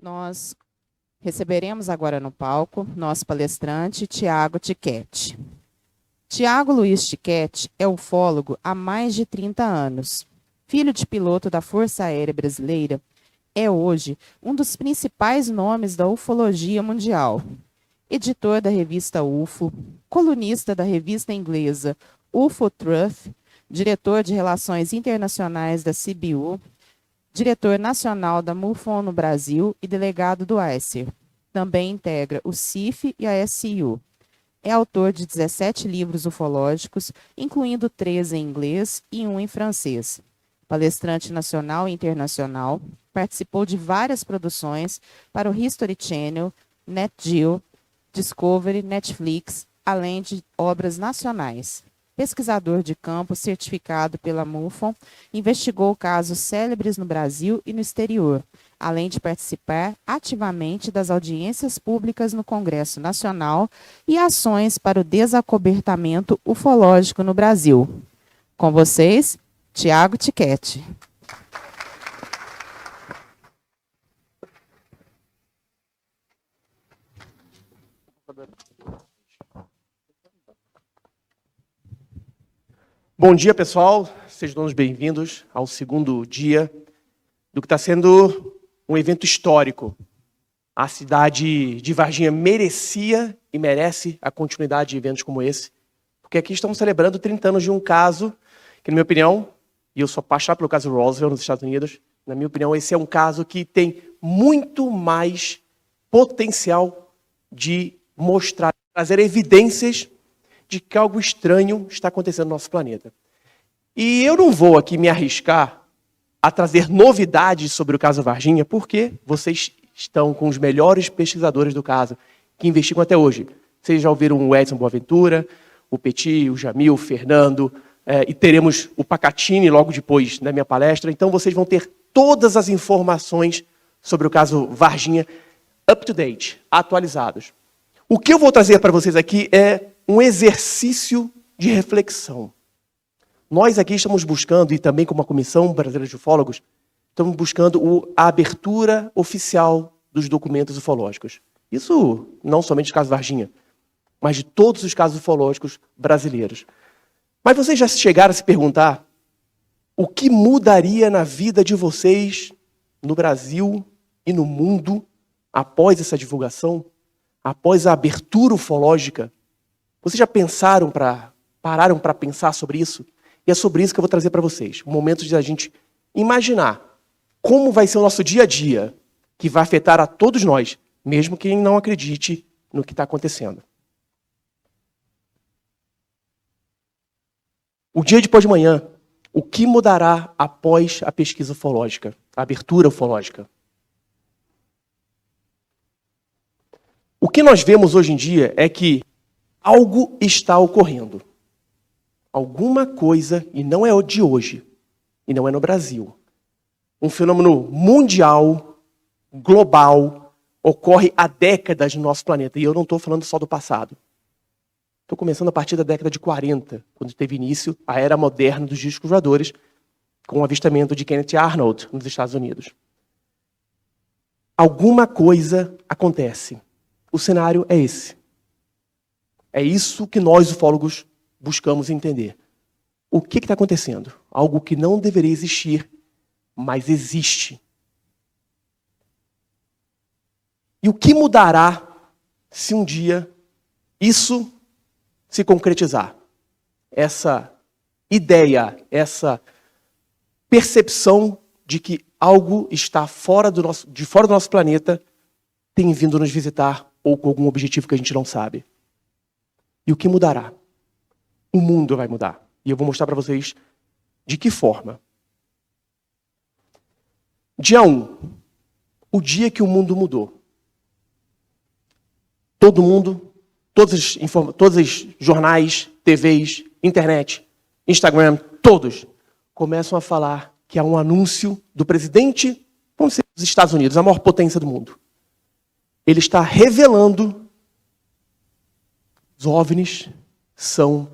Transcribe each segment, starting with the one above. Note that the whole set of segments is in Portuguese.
Nós receberemos agora no palco nosso palestrante, Tiago Tiquete. Tiago Luiz Tiquete é ufólogo há mais de 30 anos. Filho de piloto da Força Aérea Brasileira, é hoje um dos principais nomes da ufologia mundial. Editor da revista UFO, colunista da revista inglesa UFO Truth, diretor de Relações Internacionais da CBU, diretor nacional da MUFON no Brasil e delegado do AECER. Também integra o CIF e a SCU. É autor de 17 livros ufológicos, incluindo 13 em inglês e 1 em francês. Palestrante nacional e internacional, participou de várias produções para o History Channel, Nat Geo, Discovery, Netflix, além de obras nacionais. Pesquisador de campo certificado pela MUFON, investigou casos célebres no Brasil e no exterior, além de participar ativamente das audiências públicas no Congresso Nacional e ações para o desacobertamento ufológico no Brasil. Com vocês, Tiago Tiquete. Bom dia, pessoal. Sejam todos bem-vindos ao segundo dia do que está sendo um evento histórico. A cidade de Varginha merecia e merece a continuidade de eventos como esse, porque aqui estamos celebrando 30 anos de um caso que, na minha opinião, e eu sou apaixonado pelo caso Roswell nos Estados Unidos, na minha opinião, esse é um caso que tem muito mais potencial de mostrar, trazer evidências de que algo estranho está acontecendo no nosso planeta. E eu não vou aqui me arriscar a trazer novidades sobre o caso Varginha, porque vocês estão com os melhores pesquisadores do caso, que investigam até hoje. Vocês já ouviram o Edson Boaventura, o Petit, o Jamil, o Fernando, e teremos o Pacatini logo depois da minha palestra. Então vocês vão ter todas as informações sobre o caso Varginha up to date, atualizados. O que eu vou trazer para vocês aqui é um exercício de reflexão. Nós aqui estamos buscando, e também como a Comissão Brasileira de Ufólogos, estamos buscando a abertura oficial dos documentos ufológicos. Isso não somente do caso Varginha, mas de todos os casos ufológicos brasileiros. Mas vocês já chegaram a se perguntar o que mudaria na vida de vocês, no Brasil e no mundo, após essa divulgação, após a abertura ufológica? Vocês já pararam para pensar sobre isso? E é sobre isso que eu vou trazer para vocês. Um momento de a gente imaginar como vai ser o nosso dia a dia, que vai afetar a todos nós, mesmo quem não acredite no que está acontecendo. O dia depois de manhã, o que mudará após a pesquisa ufológica, a abertura ufológica? O que nós vemos hoje em dia é que algo está ocorrendo. Alguma coisa, e não é de hoje, e não é no Brasil. Um fenômeno mundial, global, ocorre há décadas no nosso planeta. E eu não estou falando só do passado. Estou começando a partir da década de 40, quando teve início a era moderna dos discos voadores, com o avistamento de Kenneth Arnold nos Estados Unidos. Alguma coisa acontece. O cenário é esse. É isso que nós, ufólogos, buscamos entender. O que está acontecendo? Algo que não deveria existir, mas existe. E o que mudará se um dia isso se concretizar? Essa ideia, essa percepção de que algo está de fora do nosso planeta tem vindo nos visitar ou com algum objetivo que a gente não sabe. E o que mudará? O mundo vai mudar. E eu vou mostrar para vocês de que forma. Dia 1. O dia que o mundo mudou. Todo mundo, todos os jornais, TVs, internet, Instagram, todos começam a falar que há um anúncio do presidente, vamos dizer, dos Estados Unidos, a maior potência do mundo. Ele está revelando os OVNIs são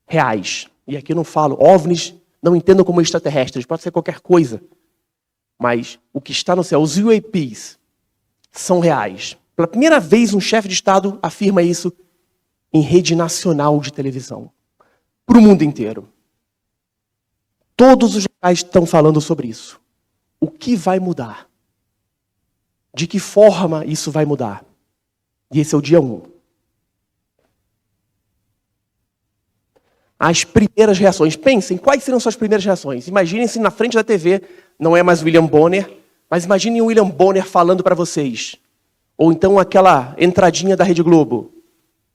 reais. E aqui eu não falo OVNIs, não entendam como extraterrestres, pode ser qualquer coisa. Mas o que está no céu, os UAPs, são reais. Pela primeira vez, um chefe de Estado afirma isso em rede nacional de televisão, para o mundo inteiro. Todos os locais estão falando sobre isso. O que vai mudar? De que forma isso vai mudar? E esse é o dia 1. As primeiras reações. Pensem, quais serão suas primeiras reações? Imaginem-se na frente da TV, não é mais William Bonner, mas imaginem o William Bonner falando para vocês. Ou então aquela entradinha da Rede Globo,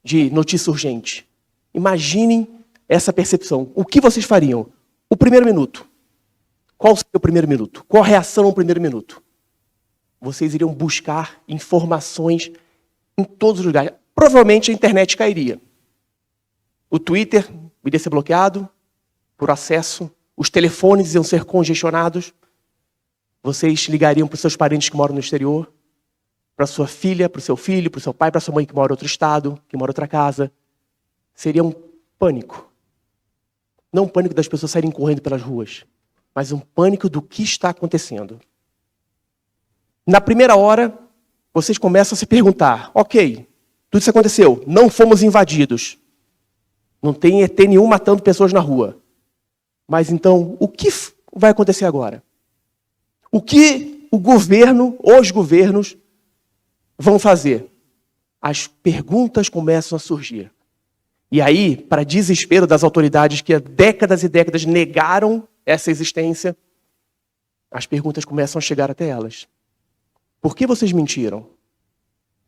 de notícia urgente. Imaginem essa percepção. O que vocês fariam? O primeiro minuto. Qual seria o primeiro minuto? Qual a reação no primeiro minuto? Vocês iriam buscar informações em todos os lugares. Provavelmente a internet cairia. O Twitter iria ser bloqueado por acesso. Os telefones iam ser congestionados. Vocês ligariam para os seus parentes que moram no exterior, para sua filha, para o seu filho, para o seu pai, para sua mãe que mora em outro estado, que mora em outra casa. Seria um pânico. Não um pânico das pessoas saírem correndo pelas ruas, mas um pânico do que está acontecendo. Na primeira hora, vocês começam a se perguntar, ok, tudo isso aconteceu, não fomos invadidos. Não tem ET nenhum matando pessoas na rua. Mas então, o que vai acontecer agora? O que o governo, os governos, vão fazer? As perguntas começam a surgir. E aí, para desespero das autoridades que há décadas e décadas negaram essa existência, as perguntas começam a chegar até elas. Por que vocês mentiram?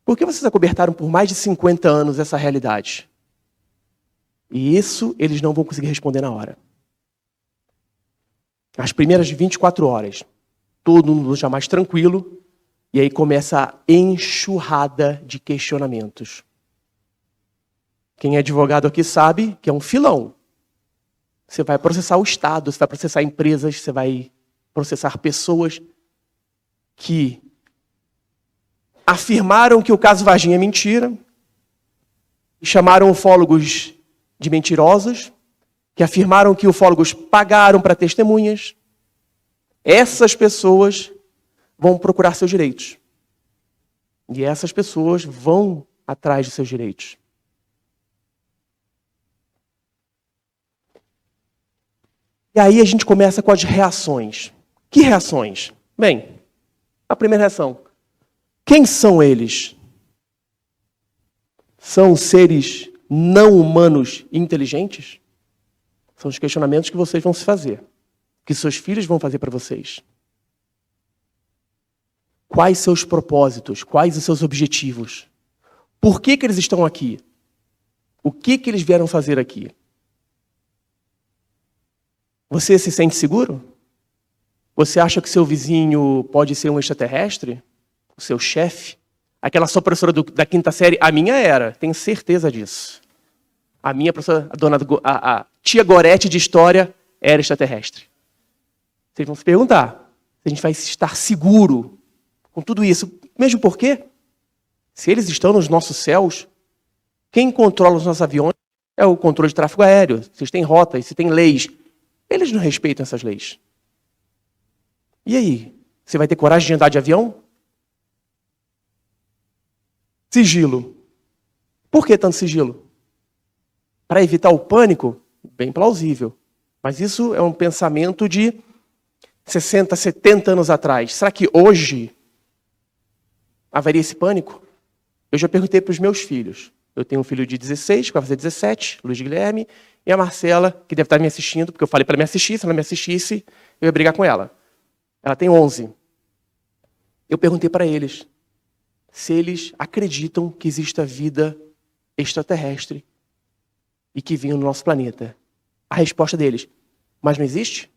Por que vocês acobertaram por mais de 50 anos essa realidade? E isso eles não vão conseguir responder na hora. As primeiras 24 horas, todo mundo já mais tranquilo, e aí começa a enxurrada de questionamentos. Quem é advogado aqui sabe que é um filão. Você vai processar o Estado, você vai processar empresas, você vai processar pessoas que afirmaram que o caso Varginha é mentira, e chamaram ufólogos de mentirosos, que afirmaram que ufólogos pagaram para testemunhas. Essas pessoas vão procurar seus direitos. E essas pessoas vão atrás de seus direitos. E aí a gente começa com as reações. Que reações? Bem, a primeira reação. Quem são eles? São seres não humanos inteligentes? São os questionamentos que vocês vão se fazer. Que seus filhos vão fazer para vocês. Quais seus propósitos? Quais os seus objetivos? Por que eles estão aqui? O que eles vieram fazer aqui? Você se sente seguro? Você acha que seu vizinho pode ser um extraterrestre? O seu chefe? Aquela sua professora da quinta série? A minha era, tenho certeza disso. A minha professora, a tia Gorete de História, era extraterrestre. Vocês vão se perguntar se a gente vai estar seguro com tudo isso. Mesmo porque, se eles estão nos nossos céus, quem controla os nossos aviões é o controle de tráfego aéreo. Se eles têm rotas, se têm leis. Eles não respeitam essas leis. E aí? Você vai ter coragem de andar de avião? Sigilo. Por que tanto sigilo? Para evitar o pânico? Bem plausível. Mas isso é um pensamento de 60, 70 anos atrás. Será que hoje haveria esse pânico? Eu já perguntei para os meus filhos. Eu tenho um filho de 16, que vai fazer 17, Luiz Guilherme, e a Marcela, que deve estar me assistindo, porque eu falei para ela me assistir, se ela me assistisse, eu ia brigar com ela. Ela tem 11. Eu perguntei para eles se eles acreditam que exista vida extraterrestre e que vinha no nosso planeta. A resposta deles, mas não existe?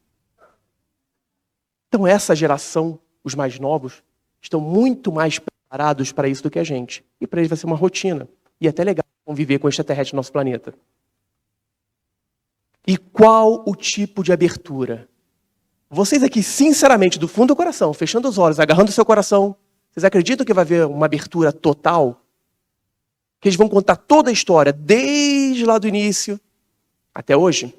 Então essa geração, os mais novos, estão muito mais preparados para isso do que a gente. E para eles vai ser uma rotina. E é até legal conviver com extraterrestres no nosso planeta. E qual o tipo de abertura? Vocês aqui, sinceramente, do fundo do coração, fechando os olhos, agarrando o seu coração, vocês acreditam que vai haver uma abertura total? Que eles vão contar toda a história, desde lá do início até hoje?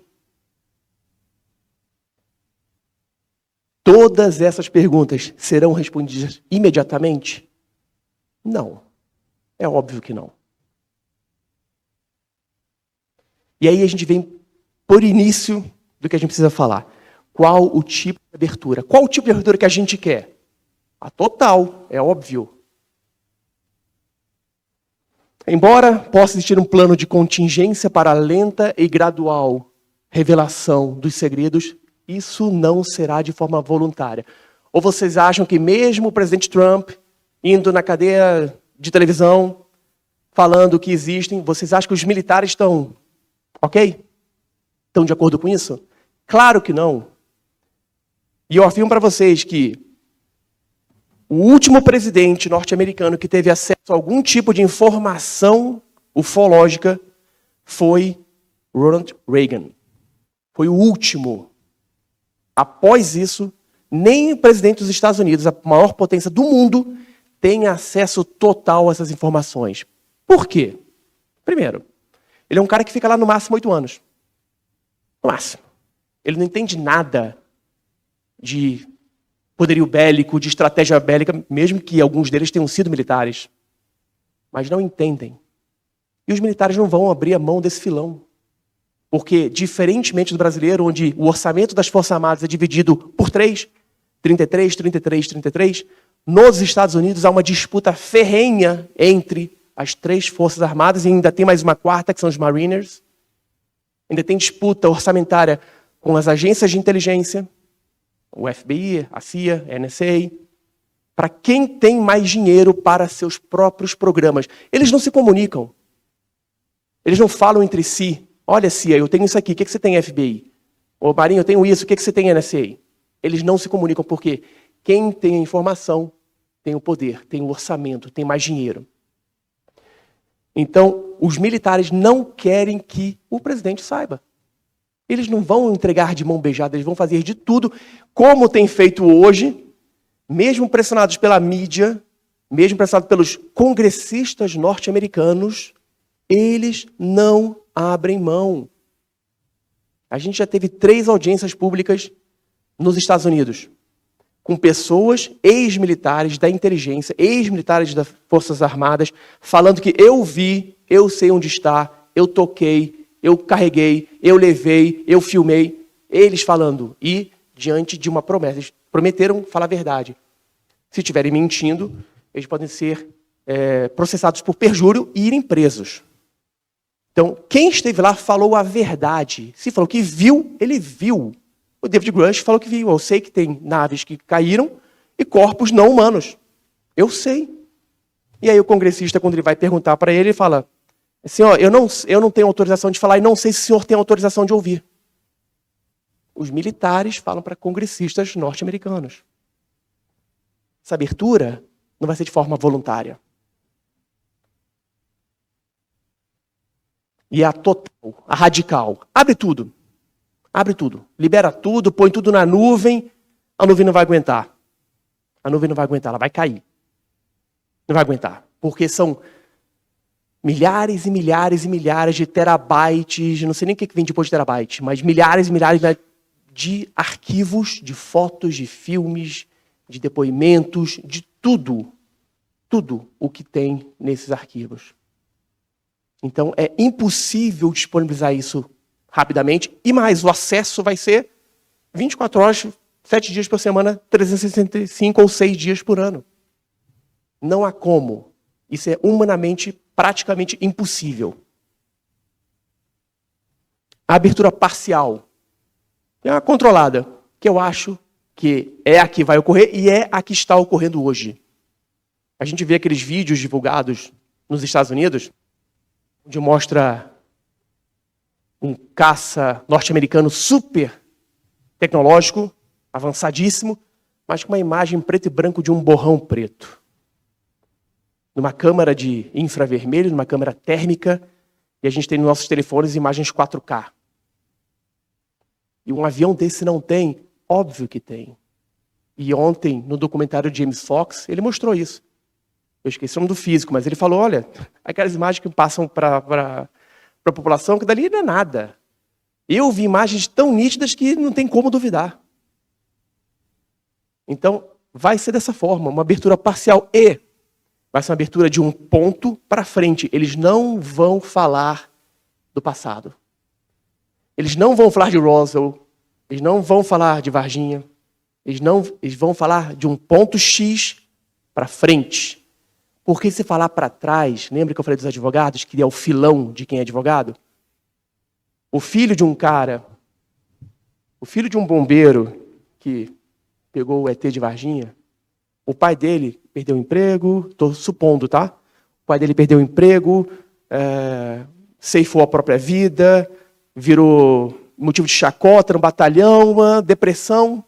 Todas essas perguntas serão respondidas imediatamente? Não. É óbvio que não. E aí a gente vem por início do que a gente precisa falar. Qual o tipo de abertura? Qual o tipo de abertura que a gente quer? A total, é óbvio. Embora possa existir um plano de contingência para a lenta e gradual revelação dos segredos, isso não será de forma voluntária. Ou vocês acham que mesmo o presidente Trump indo na cadeia de televisão, falando que existem, vocês acham que os militares estão ok? Estão de acordo com isso? Claro que não. E eu afirmo para vocês que o último presidente norte-americano que teve acesso a algum tipo de informação ufológica foi Ronald Reagan. Foi o último. Após isso, nem o presidente dos Estados Unidos, a maior potência do mundo, tem acesso total a essas informações. Por quê? Primeiro, ele é um cara que fica lá no máximo 8 anos. No máximo. Ele não entende nada de poderio bélico, de estratégia bélica, mesmo que alguns deles tenham sido militares. Mas não entendem. E os militares não vão abrir a mão desse filão. Porque, diferentemente do brasileiro, onde o orçamento das Forças Armadas é dividido por 3, 33, 33, 33, nos Estados Unidos há uma disputa ferrenha entre as 3 Forças Armadas e ainda tem mais uma quarta, que são os Mariners. Ainda tem disputa orçamentária com as agências de inteligência, o FBI, a CIA, a NSA, para quem tem mais dinheiro para seus próprios programas. Eles não se comunicam. Eles não falam entre si. Olha, CIA, eu tenho isso aqui, o que você tem, FBI? Ô, Marinho, eu tenho isso, o que você tem, NSA? Eles não se comunicam porque quem tem a informação tem o poder, tem o orçamento, tem mais dinheiro. Então, os militares não querem que o presidente saiba. Eles não vão entregar de mão beijada, eles vão fazer de tudo, como tem feito hoje, mesmo pressionados pela mídia, mesmo pressionados pelos congressistas norte-americanos, eles não abrem mão. A gente já teve 3 audiências públicas nos Estados Unidos, com pessoas, ex-militares da inteligência, ex-militares das Forças Armadas, falando que eu vi, eu sei onde está, eu toquei, eu carreguei, eu levei, eu filmei. Eles falando, e diante de uma promessa, eles prometeram falar a verdade. Se estiverem mentindo, eles podem ser processados por perjúrio e irem presos. Então, quem esteve lá falou a verdade. Se falou que viu, ele viu. O David Grush falou que viu. Eu sei que tem naves que caíram e corpos não humanos. Eu sei. E aí o congressista, quando ele vai perguntar para ele, ele fala, senhor, eu não tenho autorização de falar e não sei se o senhor tem autorização de ouvir. Os militares falam para congressistas norte-americanos. Essa abertura não vai ser de forma voluntária. E a total, a radical. Abre tudo. Abre tudo. Libera tudo, põe tudo na nuvem. A nuvem não vai aguentar. A nuvem não vai aguentar, ela vai cair. Não vai aguentar. Porque são milhares e milhares e milhares de terabytes, não sei nem o que vem depois de terabyte, mas milhares e milhares de arquivos, de fotos, de filmes, de depoimentos, de tudo. Tudo o que tem nesses arquivos. Então, é impossível disponibilizar isso rapidamente. E mais, o acesso vai ser 24 horas, 7 dias por semana, 365 ou 6 dias por ano. Não há como. Isso é humanamente, praticamente impossível. A abertura parcial é uma controlada, que eu acho que é a que vai ocorrer e é a que está ocorrendo hoje. A gente vê aqueles vídeos divulgados nos Estados Unidos, onde mostra um caça norte-americano super tecnológico, avançadíssimo, mas com uma imagem preto e branco de um borrão preto. Numa câmera de infravermelho, numa câmera térmica, e a gente tem nos nossos telefones imagens 4K. E um avião desse não tem? Óbvio que tem. E ontem, no documentário de James Fox, ele mostrou isso. Eu esqueci o nome do físico, mas ele falou, olha, aquelas imagens que passam para a população, que dali não é nada. Eu vi imagens tão nítidas que não tem como duvidar. Então, vai ser dessa forma, uma abertura parcial. E vai ser uma abertura de um ponto para frente. Eles não vão falar do passado. Eles não vão falar de Roswell. Eles não vão falar de Varginha. Eles vão falar de um ponto X para frente. Porque se falar para trás, lembra que eu falei dos advogados, que é o filão de quem é advogado? O filho de um cara, o filho de um bombeiro que pegou o ET de Varginha, o pai dele perdeu o emprego, estou supondo, tá? O pai dele perdeu o emprego, ceifou a própria vida, virou motivo de chacota no batalhão, uma depressão.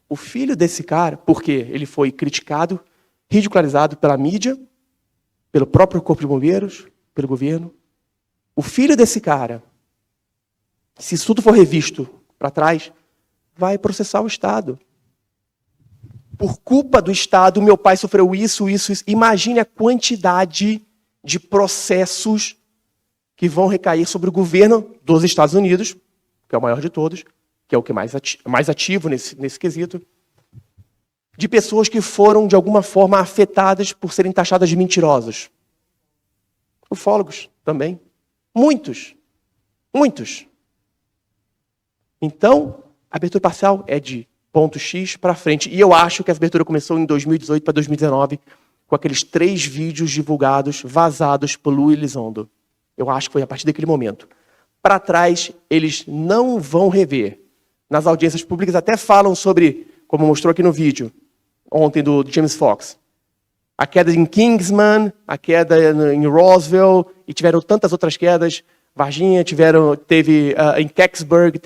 O filho desse cara, porque ele foi criticado, ridicularizado pela mídia, pelo próprio corpo de bombeiros, pelo governo. O filho desse cara, se isso tudo for revisto para trás, vai processar o Estado. Por culpa do Estado, meu pai sofreu isso. Imagine a quantidade de processos que vão recair sobre o governo dos Estados Unidos, que é o maior de todos, que é o que mais ativo nesse quesito, de pessoas que foram, de alguma forma, afetadas por serem taxadas de mentirosas. Ufólogos também. Muitos. Então, a abertura parcial é de ponto X para frente. E eu acho que essa abertura começou em 2018 para 2019, com aqueles 3 vídeos divulgados, vazados por Louis Elizondo. Eu acho que foi a partir daquele momento. Para trás, eles não vão rever. Nas audiências públicas até falam sobre, como mostrou aqui no vídeo, ontem do James Fox, a queda em Kingsman, a queda em Roswell, e tiveram tantas outras quedas. Varginha, teve em Kecksburg,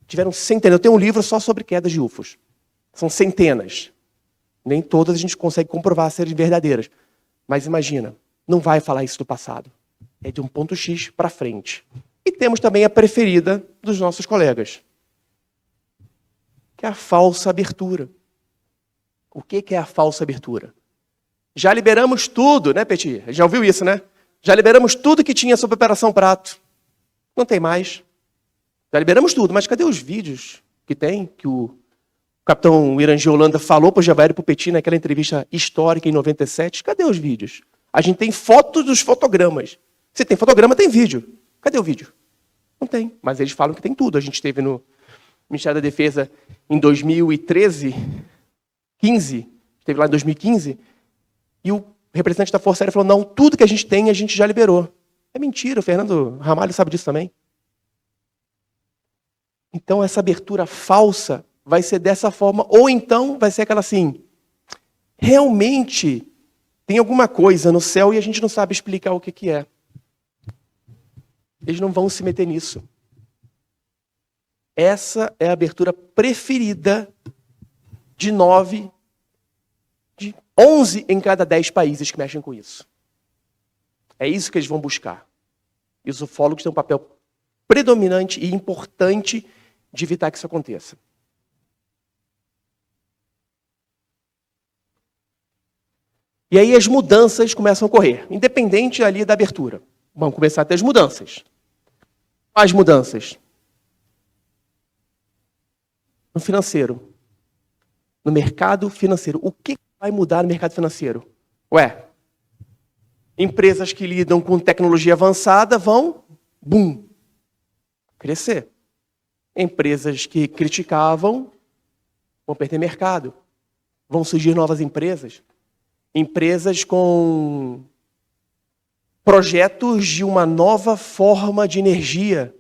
tiveram centenas. Eu tenho um livro só sobre quedas de UFOs. São centenas. Nem todas a gente consegue comprovar serem verdadeiras. Mas imagina, não vai falar isso do passado. É de um ponto X para frente. E temos também a preferida dos nossos colegas, que é a falsa abertura. O que é a falsa abertura? Já liberamos tudo, né, Petit? Já ouviu isso, né? Já liberamos tudo que tinha sobre a Operação Prato. Não tem mais. Já liberamos tudo, mas cadê os vídeos que tem, que o capitão Irangi Holanda falou para o Javair e para o Petit naquela entrevista histórica em 97? Cadê os vídeos? A gente tem fotos dos fotogramas. Se tem fotograma, tem vídeo. Cadê o vídeo? Não tem, mas eles falam que tem tudo. A gente esteve no Ministério da Defesa em 2013, 15, esteve lá em 2015, e o representante da Força Aérea falou, não, tudo que a gente tem, a gente já liberou. É mentira, o Fernando Ramalho sabe disso também. Então, essa abertura falsa vai ser dessa forma, ou então vai ser aquela assim, realmente tem alguma coisa no céu e a gente não sabe explicar o que é. Eles não vão se meter nisso. Essa é a abertura preferida de 11 em cada 10 países que mexem com isso. É isso que eles vão buscar. E os ufólogos têm um papel predominante e importante de evitar que isso aconteça. E aí as mudanças começam a ocorrer, independente ali da abertura. Vão começar a ter as mudanças. Quais mudanças? No financeiro. No mercado financeiro. O que vai mudar no mercado financeiro? Empresas que lidam com tecnologia avançada vão, crescer. Empresas que criticavam vão perder mercado. Vão surgir novas empresas. Empresas com projetos de uma nova forma de energia.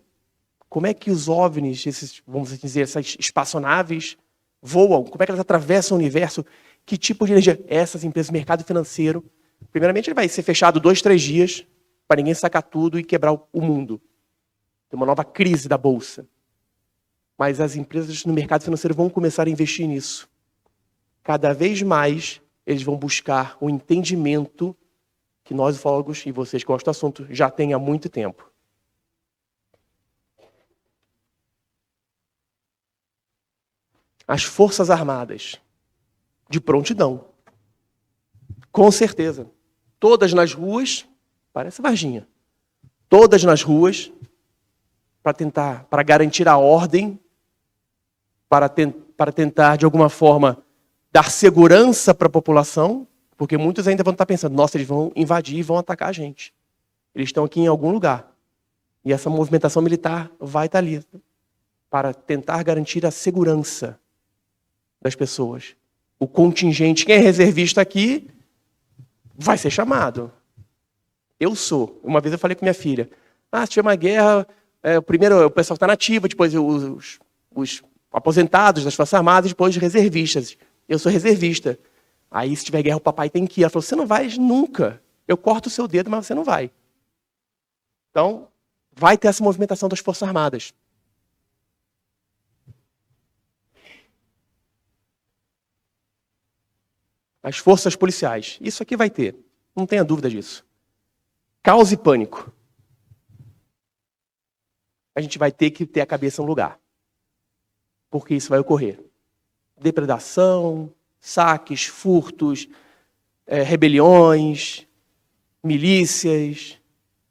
Como é que os OVNIs, vamos dizer, essas espaçonaves, voam? Como é que elas atravessam o universo? Que tipo de energia? Essas empresas, mercado financeiro, primeiramente ele vai ser fechado 2, 3 dias para ninguém sacar tudo e quebrar o mundo. Tem uma nova crise da Bolsa. Mas as empresas no mercado financeiro vão começar a investir nisso. Cada vez mais eles vão buscar o entendimento que nós, ufólogos, e vocês que gostam do assunto, já têm há muito tempo. As Forças Armadas, de prontidão. Com certeza. Todas nas ruas, parece Varginha, todas nas ruas, para garantir a ordem, para tentar, de alguma forma, dar segurança para a população, Porque muitos ainda vão estar pensando, nossa, eles vão invadir e vão atacar a gente. Eles estão aqui em algum lugar. E essa movimentação militar vai estar ali para tentar garantir a segurança das pessoas. O contingente, quem é reservista aqui, vai ser chamado. Eu sou. Uma vez eu falei com minha filha, se tiver uma guerra, primeiro o pessoal está na ativa, depois os aposentados das Forças Armadas, depois os reservistas. Eu sou reservista. Aí, se tiver guerra, o papai tem que ir. Ela falou, você não vai nunca. Eu corto o seu dedo, mas você não vai. Então, vai ter essa movimentação das Forças Armadas. As forças policiais. Isso aqui vai ter. Não tenha dúvida disso. Caos e pânico. A gente vai ter que ter a cabeça no lugar. Porque isso vai ocorrer. Depredação, saques, furtos, rebeliões, milícias,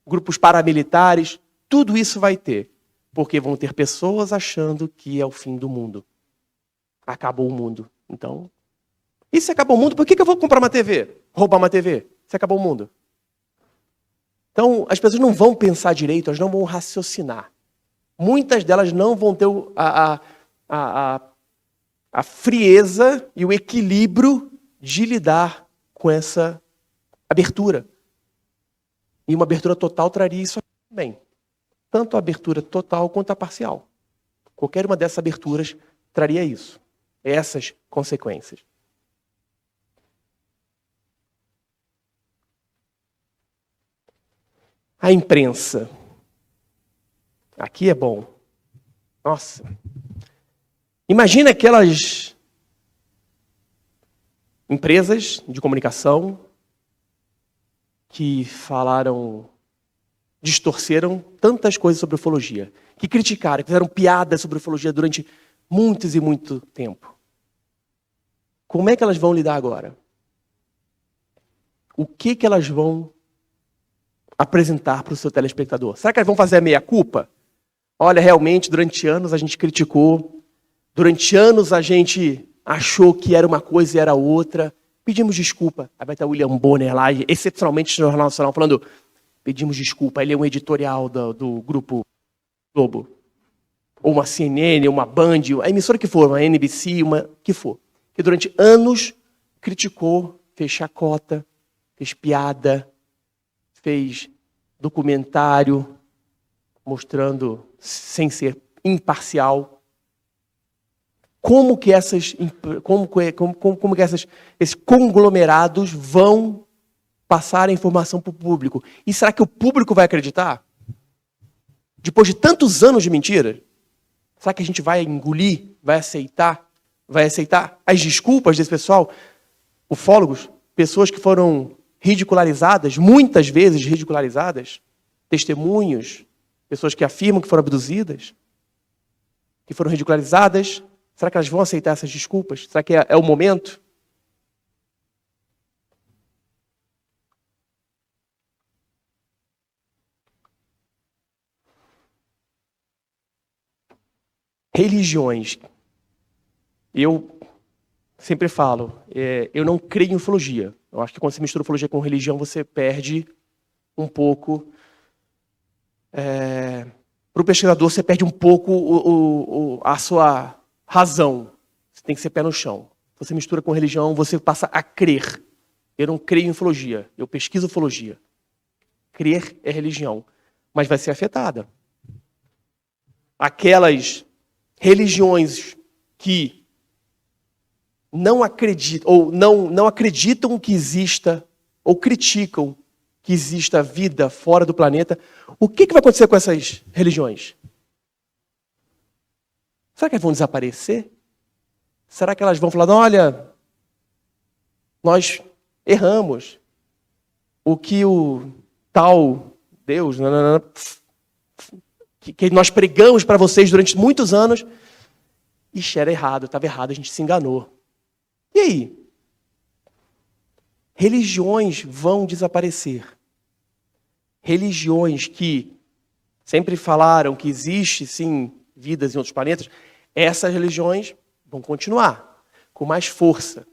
grupos paramilitares. Tudo isso vai ter. Porque vão ter pessoas achando que é o fim do mundo. Acabou o mundo. Então, e se acabou o mundo, por que eu vou comprar uma TV? Roubar uma TV? Se acabou o mundo. Então, as pessoas não vão pensar direito, elas não vão raciocinar. Muitas delas não vão ter a frieza e o equilíbrio de lidar com essa abertura. E uma abertura total traria isso também. Tanto a abertura total quanto a parcial. Qualquer uma dessas aberturas traria isso. Essas consequências. A imprensa. Aqui é bom. Nossa. Imagina aquelas empresas de comunicação que falaram, distorceram tantas coisas sobre ufologia, que criticaram, que fizeram piadas sobre ufologia durante muitos e muito tempo. Como é que elas vão lidar agora? O que elas vão apresentar para o seu telespectador? Será que elas vão fazer a meia-culpa? Olha, realmente, durante anos a gente criticou, durante anos a gente achou que era uma coisa e era outra, pedimos desculpa. Aí vai estar o William Bonner lá, excepcionalmente no Jornal Nacional, falando, pedimos desculpa. Ele é um editorial do Grupo Globo. Ou uma CNN, uma Band, a emissora que for, uma NBC, uma que for. Que durante anos criticou, fez chacota, fez piada, fez documentário mostrando, sem ser imparcial, como que esses conglomerados vão passar a informação para o público. E será que o público vai acreditar? Depois de tantos anos de mentira, será que a gente vai engolir, vai aceitar as desculpas desse pessoal? Ufólogos, pessoas que foram ridicularizadas, muitas vezes ridicularizadas, testemunhos, pessoas que afirmam que foram abduzidas, que foram ridicularizadas. Será que elas vão aceitar essas desculpas? Será que é o momento? Religiões. Eu sempre falo, eu não creio em ufologia. Eu acho que quando você mistura ufologia com religião, você perde um pouco. Para o pesquisador, você perde um pouco a sua razão. Você tem que ser pé no chão. Se você mistura com religião, você passa a crer. Eu não creio em ufologia. Eu pesquiso ufologia. Crer é religião. Mas vai ser afetada. Aquelas religiões que não acreditam, ou não acreditam que exista, ou criticam que exista vida fora do planeta, o que vai acontecer com essas religiões? Será que elas vão desaparecer? Será que elas vão falar, olha, nós erramos. O que o tal Deus, que nós pregamos para vocês durante muitos anos, ixi, era errado, estava errado, a gente se enganou. E aí? Religiões vão desaparecer. Religiões que sempre falaram que existe, sim, vidas em outros planetas, essas religiões vão continuar com mais força.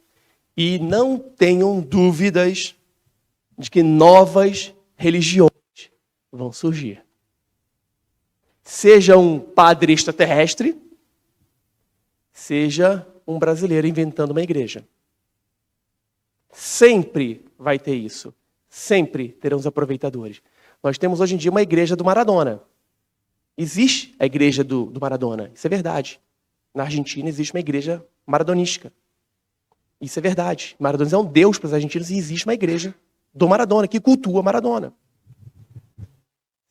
E não tenham dúvidas de que novas religiões vão surgir. Seja um padre extraterrestre, seja um brasileiro inventando uma igreja. Sempre vai ter isso. Sempre terão os aproveitadores. Nós temos hoje em dia uma igreja do Maradona. Existe a igreja do Maradona. Isso é verdade. Na Argentina existe uma igreja maradonística. Isso é verdade. Maradona é um deus para os argentinos e existe uma igreja do Maradona, que cultua Maradona.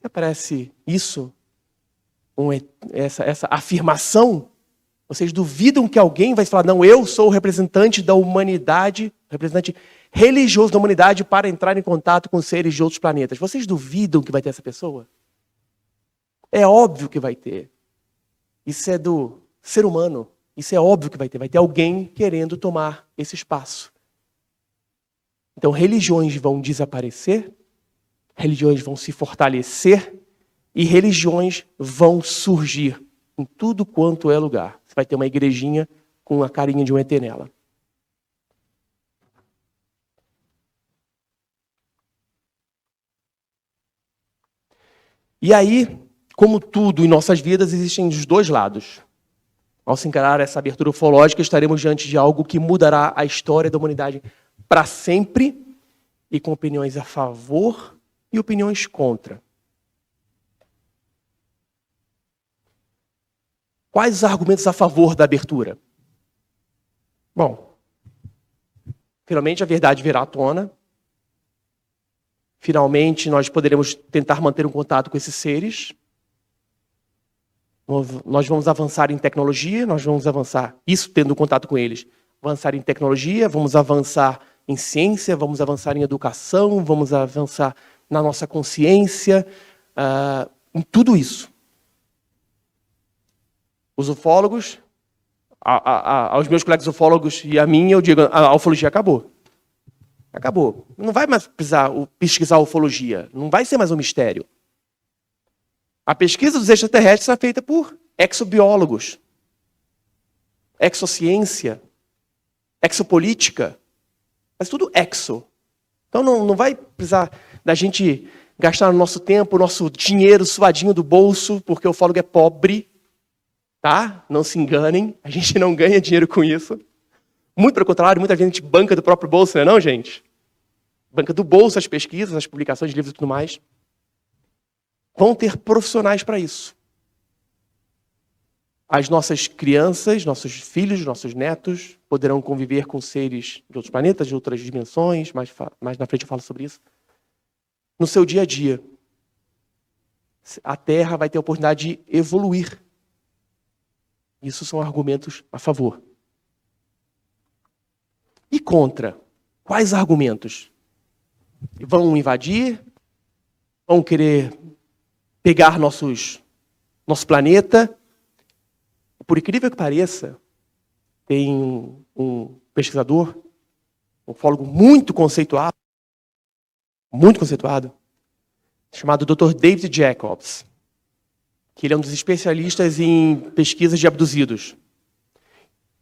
Aparece isso, essa afirmação. Vocês duvidam que alguém vai falar, não, eu sou o representante da humanidade, representante religioso da humanidade para entrar em contato com seres de outros planetas. Vocês duvidam que vai ter essa pessoa? É óbvio que vai ter. Isso é do ser humano. Isso é óbvio que vai ter. Vai ter alguém querendo tomar esse espaço. Então, religiões vão desaparecer, religiões vão se fortalecer e religiões vão surgir em tudo quanto é lugar. Você vai ter uma igrejinha com a carinha de um ET nela. E aí, como tudo em nossas vidas, existem os dois lados. Ao se encarar essa abertura ufológica, estaremos diante de algo que mudará a história da humanidade para sempre e com opiniões a favor e opiniões contra. Quais os argumentos a favor da abertura? Bom, finalmente a verdade virá à tona. Finalmente nós poderemos tentar manter um contato com esses seres. Nós vamos avançar em tecnologia, nós vamos avançar, isso tendo contato com eles, avançar em tecnologia, vamos avançar em ciência, vamos avançar em educação, vamos avançar na nossa consciência, em tudo isso. Os ufólogos, aos meus colegas ufólogos e a mim, eu digo, a ufologia acabou. Acabou. Não vai mais precisar pesquisar ufologia, não vai ser mais um mistério. A pesquisa dos extraterrestres é feita por exobiólogos, exociência, exopolítica, mas tudo exo. Então não vai precisar da gente gastar o nosso tempo, o nosso dinheiro suadinho do bolso, porque o ufólogo é pobre, tá? Não se enganem, a gente não ganha dinheiro com isso. Muito pelo contrário, muita gente banca do próprio bolso, não é não, gente? Banca do bolso as pesquisas, as publicações de livros e tudo mais. Vão ter profissionais para isso. As nossas crianças, nossos filhos, nossos netos poderão conviver com seres de outros planetas, de outras dimensões, mais na frente eu falo sobre isso. No seu dia a dia, a Terra vai ter a oportunidade de evoluir. Isso são argumentos a favor. E contra? Quais argumentos? Vão invadir? Vão querer pegar nosso planeta? Por incrível que pareça, tem um pesquisador, um ufólogo muito conceituado, chamado Dr. David Jacobs, que ele é um dos especialistas em pesquisas de abduzidos.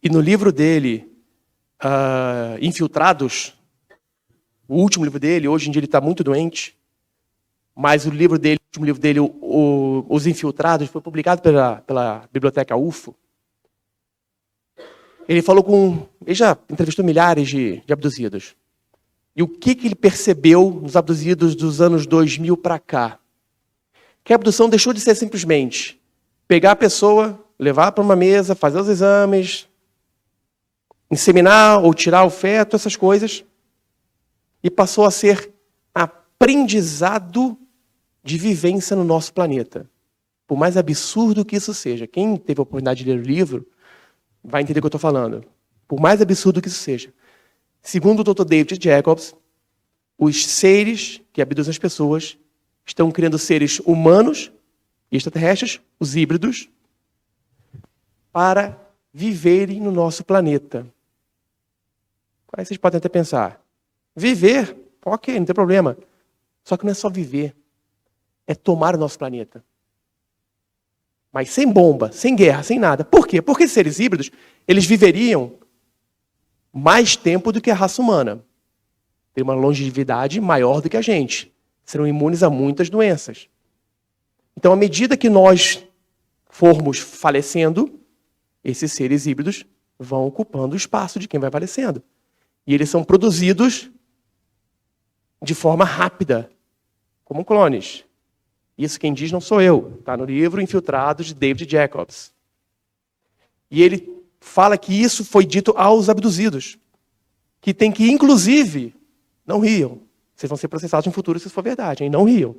E no livro dele, Infiltrados, o último livro dele, hoje em dia ele está muito doente, mas o último livro dele, Os Infiltrados, foi publicado pela Biblioteca UFO. Ele já entrevistou milhares de abduzidos. E o que ele percebeu nos abduzidos dos anos 2000 para cá? Que a abdução deixou de ser simplesmente pegar a pessoa, levar para uma mesa, fazer os exames, inseminar ou tirar o feto, essas coisas, e passou a ser aprendizado de vivência no nosso planeta. Por mais absurdo que isso seja, quem teve a oportunidade de ler o livro vai entender o que eu estou falando. Por mais absurdo que isso seja. Segundo o Dr. David Jacobs, os seres que abduzem as pessoas estão criando seres humanos e extraterrestres, os híbridos, para viverem no nosso planeta. Aí vocês podem até pensar, viver, ok, não tem problema. Só que não é só viver, é tomar o nosso planeta. Mas sem bomba, sem guerra, sem nada. Por quê? Porque seres híbridos, eles viveriam mais tempo do que a raça humana. Tem uma longevidade maior do que a gente. Serão imunes a muitas doenças. Então, à medida que nós formos falecendo, esses seres híbridos vão ocupando o espaço de quem vai falecendo. E eles são produzidos de forma rápida, como clones. Isso quem diz não sou eu. Está no livro Infiltrados, de David Jacobs. E ele fala que isso foi dito aos abduzidos. Que tem que, inclusive, não riam. Vocês vão ser processados no futuro se isso for verdade, hein? Não riam.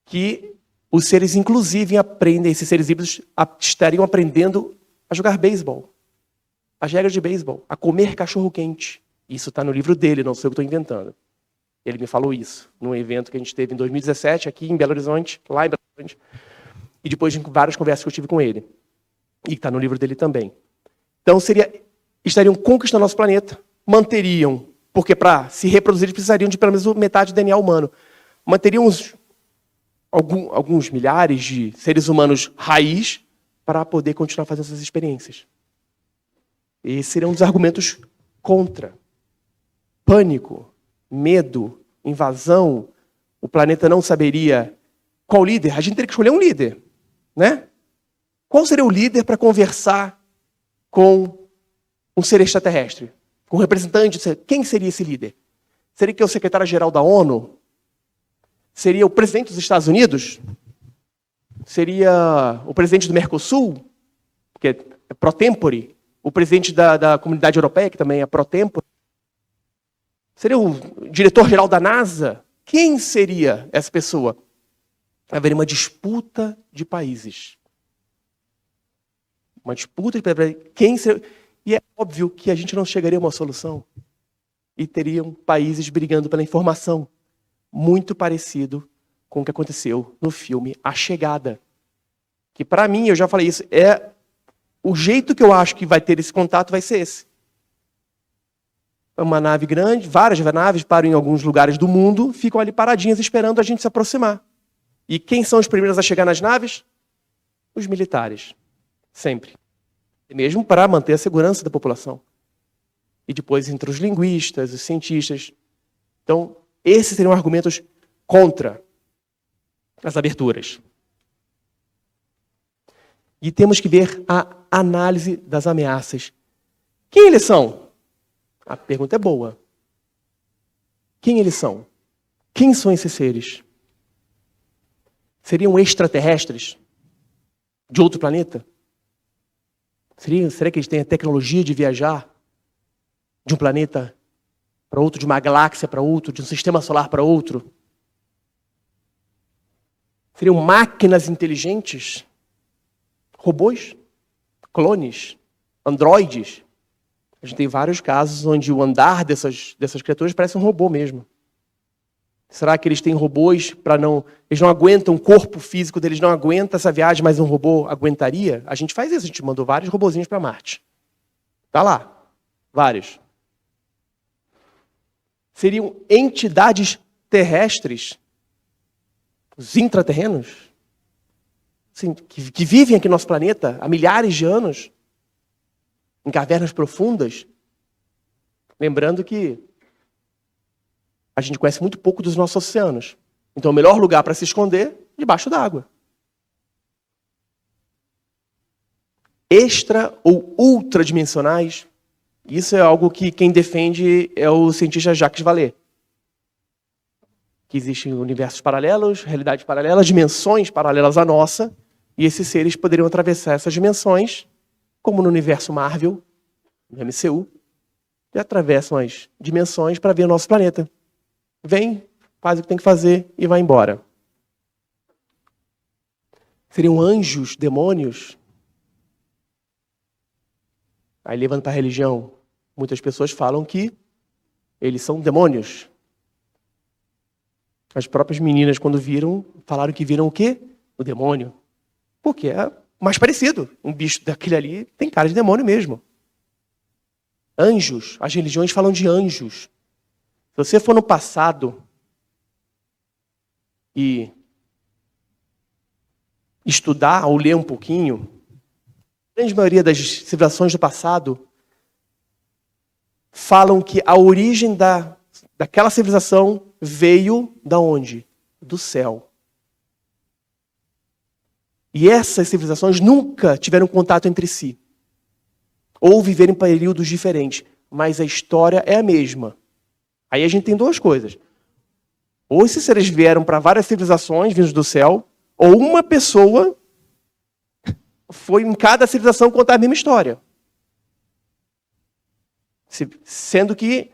Que os seres, inclusive, aprendem, esses seres híbridos estariam aprendendo a jogar beisebol. As regras de beisebol. A comer cachorro-quente. Isso está no livro dele, não sei o que estou inventando. Ele me falou isso, num evento que a gente teve em 2017, aqui em Belo Horizonte, lá em Belo Horizonte. E depois de várias conversas que eu tive com ele. E está no livro dele também. Então, estariam conquistando nosso planeta, manteriam, porque para se reproduzir eles precisariam de pelo menos metade do DNA humano. Manteriam alguns milhares de seres humanos raiz para poder continuar fazendo essas experiências. Esses seriam um dos argumentos contra. Pânico, medo, invasão, o planeta não saberia qual líder. A gente teria que escolher um líder, né? Qual seria o líder para conversar com um ser extraterrestre? Com um representante? Quem seria esse líder? Seria que o secretário-geral da ONU? Seria o presidente dos Estados Unidos? Seria o presidente do Mercosul, que é pro-tempore? O presidente da Comunidade Europeia, que também é pro-tempore? Seria o diretor-geral da NASA? Quem seria essa pessoa? Haveria uma disputa de países. Uma disputa de países. Quem seria? E é óbvio que a gente não chegaria a uma solução. E teriam países brigando pela informação. Muito parecido com o que aconteceu no filme A Chegada. Que para mim, eu já falei isso, é o jeito que eu acho que vai ter esse contato vai ser esse. Uma nave grande, várias naves param em alguns lugares do mundo, ficam ali paradinhas esperando a gente se aproximar. E quem são os primeiros a chegar nas naves? Os militares. Sempre. Mesmo para manter a segurança da população. E depois entre os linguistas, os cientistas. Então, esses seriam argumentos contra as aberturas. E temos que ver a análise das ameaças. Quem eles são? A pergunta é boa. Quem eles são? Quem são esses seres? Seriam extraterrestres? De outro planeta? Será que eles têm a tecnologia de viajar de um planeta para outro, de uma galáxia para outro, de um sistema solar para outro? Seriam máquinas inteligentes? Robôs? Clones? Androides? A gente tem vários casos onde o andar dessas criaturas parece um robô mesmo. Será que eles têm robôs para não... Eles não aguentam, o corpo físico deles não aguenta essa viagem, mas um robô aguentaria? A gente faz isso, a gente mandou vários robozinhos para Marte. Tá lá. Vários. Seriam entidades terrestres? Os intraterrenos? Assim, que vivem aqui no nosso planeta há milhares de anos? Em cavernas profundas? Lembrando que a gente conhece muito pouco dos nossos oceanos. Então, o melhor lugar para se esconder, debaixo d'água. Extra ou ultradimensionais, isso é algo que quem defende é o cientista Jacques Vallée. Que existem universos paralelos, realidades paralelas, dimensões paralelas à nossa, e esses seres poderiam atravessar essas dimensões, como no universo Marvel, no MCU, e atravessam as dimensões para ver o nosso planeta. Vem, faz o que tem que fazer e vai embora. Seriam anjos, demônios? Aí, levando para a religião, muitas pessoas falam que eles são demônios. As próprias meninas, quando viram, falaram que viram o quê? O demônio. Porque é mais parecido. Um bicho daquele ali tem cara de demônio mesmo. Anjos. As religiões falam de anjos. Se você for no passado e estudar ou ler um pouquinho, a grande maioria das civilizações do passado falam que a origem daquela civilização veio da onde? Do céu. E essas civilizações nunca tiveram contato entre si. Ou viveram em períodos diferentes. Mas a história é a mesma. Aí a gente tem duas coisas. Ou esses seres vieram para várias civilizações vindos do céu, ou uma pessoa foi em cada civilização contar a mesma história. Sendo que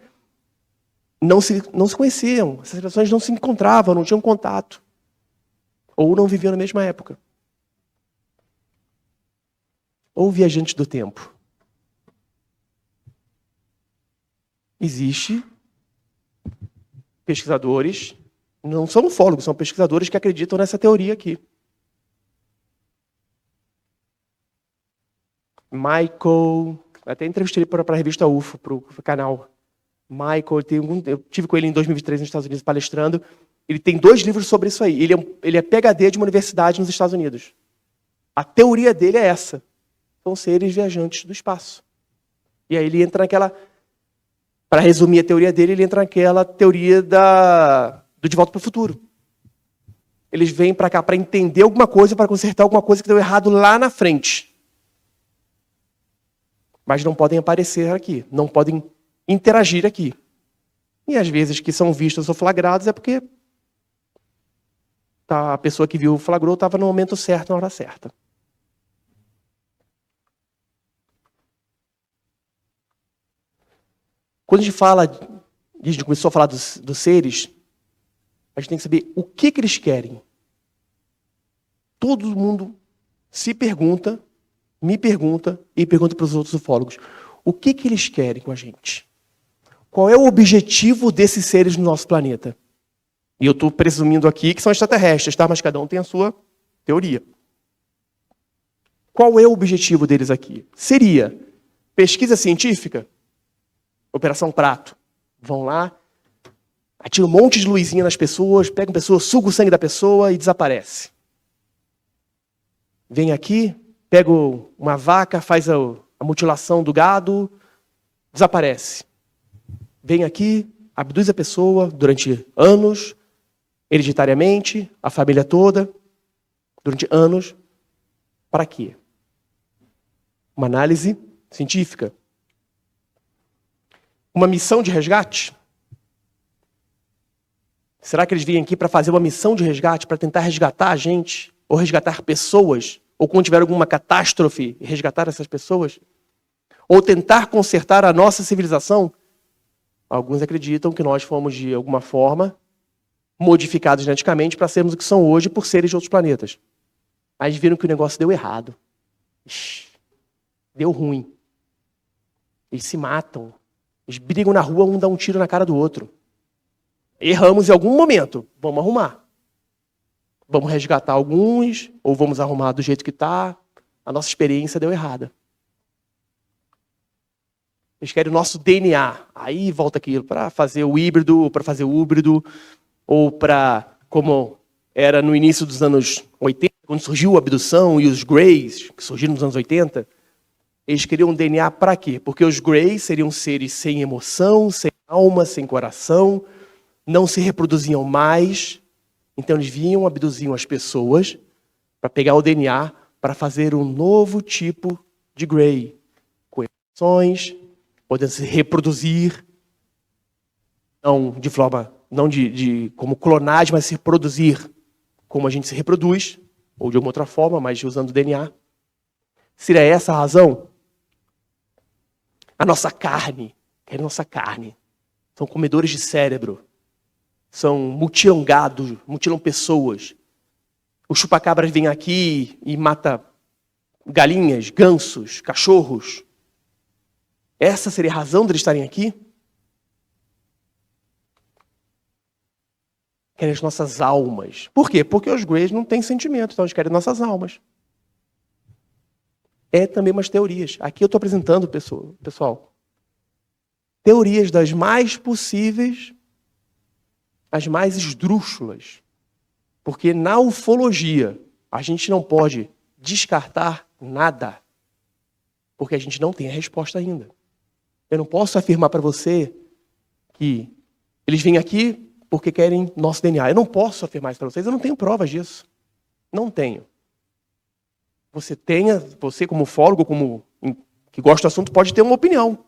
não se conheciam, essas civilizações não se encontravam, não tinham contato. Ou não viviam na mesma época. Ou viajantes do tempo. Existe pesquisadores, não são ufólogos, são pesquisadores que acreditam nessa teoria aqui. Michael, até entrevistei ele para a revista UFO, para o canal. Michael, eu tive com ele em 2023 nos Estados Unidos palestrando. Ele tem 2 livros sobre isso aí. Ele é PhD de uma universidade nos Estados Unidos. A teoria dele é essa. São seres viajantes do espaço. E aí ele entra naquela... Para resumir a teoria dele, ele entra naquela teoria do De Volta para o Futuro. Eles vêm para cá para entender alguma coisa, para consertar alguma coisa que deu errado lá na frente. Mas não podem aparecer aqui, não podem interagir aqui. E às vezes que são vistos ou flagrados é porque a pessoa que viu o flagrou estava no momento certo, na hora certa. Quando a gente começou a falar dos seres, a gente tem que saber o que eles querem. Todo mundo se pergunta, me pergunta e pergunta para os outros ufólogos. O que eles querem com a gente? Qual é o objetivo desses seres no nosso planeta? E eu estou presumindo aqui que são extraterrestres, tá? Mas cada um tem a sua teoria. Qual é o objetivo deles aqui? Seria pesquisa científica? Operação Prato. Vão lá, atiram um monte de luzinha nas pessoas, pegam a pessoa, sugam o sangue da pessoa e desaparece. Vem aqui, pega uma vaca, faz a mutilação do gado, desaparece. Vem aqui, abduz a pessoa durante anos, hereditariamente, a família toda, durante anos. Para quê? Uma análise científica. Uma missão de resgate? Será que eles vêm aqui para fazer uma missão de resgate, para tentar resgatar a gente? Ou resgatar pessoas? Ou quando tiver alguma catástrofe, resgatar essas pessoas? Ou tentar consertar a nossa civilização? Alguns acreditam que nós fomos, de alguma forma, modificados geneticamente para sermos o que são hoje por seres de outros planetas. Mas viram que o negócio deu errado. Deu ruim. Eles se matam. Eles brigam na rua, um dá um tiro na cara do outro. Erramos em algum momento. Vamos arrumar. Vamos resgatar alguns, ou vamos arrumar do jeito que está. A nossa experiência deu errada. Eles querem o nosso DNA. Aí volta aquilo, para fazer o híbrido, ou para, como era no início dos anos 80, quando surgiu a abdução e os Greys, que surgiram nos anos 80, eles queriam um DNA para quê? Porque os Greys seriam seres sem emoção, sem alma, sem coração, não se reproduziam mais. Então eles vinham, abduziam as pessoas para pegar o DNA para fazer um novo tipo de Grey, com emoções, podendo se reproduzir, não de como clonagem, mas se reproduzir como a gente se reproduz, ou de alguma outra forma, mas usando o DNA. Seria essa a razão? A nossa carne, querem nossa carne. São comedores de cérebro. São mutilam gado, mutilam pessoas. Os chupacabras vêm aqui e mata galinhas, gansos, cachorros. Essa seria a razão de eles estarem aqui? Querem as nossas almas. Por quê? Porque os Greys não têm sentimento, então eles querem nossas almas. É também umas teorias. Aqui eu estou apresentando, pessoal, teorias das mais possíveis, as mais esdrúxulas. Porque na ufologia, a gente não pode descartar nada, porque a gente não tem a resposta ainda. Eu não posso afirmar para você que eles vêm aqui porque querem nosso DNA. Eu não posso afirmar isso para vocês, eu não tenho provas disso. Não tenho. Você como ufólogo, que gosta do assunto, pode ter uma opinião.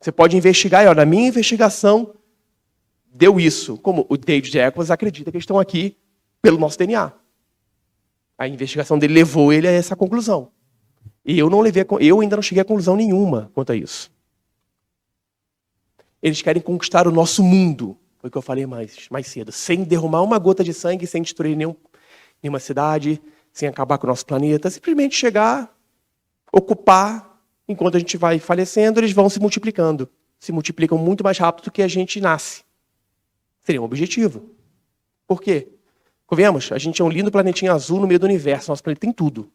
Você pode investigar, e olha, na minha investigação deu isso. Como o David Eccles acredita que eles estão aqui pelo nosso DNA. A investigação dele levou ele a essa conclusão. E eu ainda não cheguei a conclusão nenhuma quanto a isso. Eles querem conquistar o nosso mundo, foi o que eu falei mais cedo, sem derramar uma gota de sangue, sem destruir nenhuma cidade, sem acabar com o nosso planeta, simplesmente chegar, ocupar, enquanto a gente vai falecendo, eles vão se multiplicando. Se multiplicam muito mais rápido do que a gente nasce. Seria um objetivo. Por quê? Vemos, a gente é um lindo planetinha azul no meio do universo, nosso planeta tem tudo.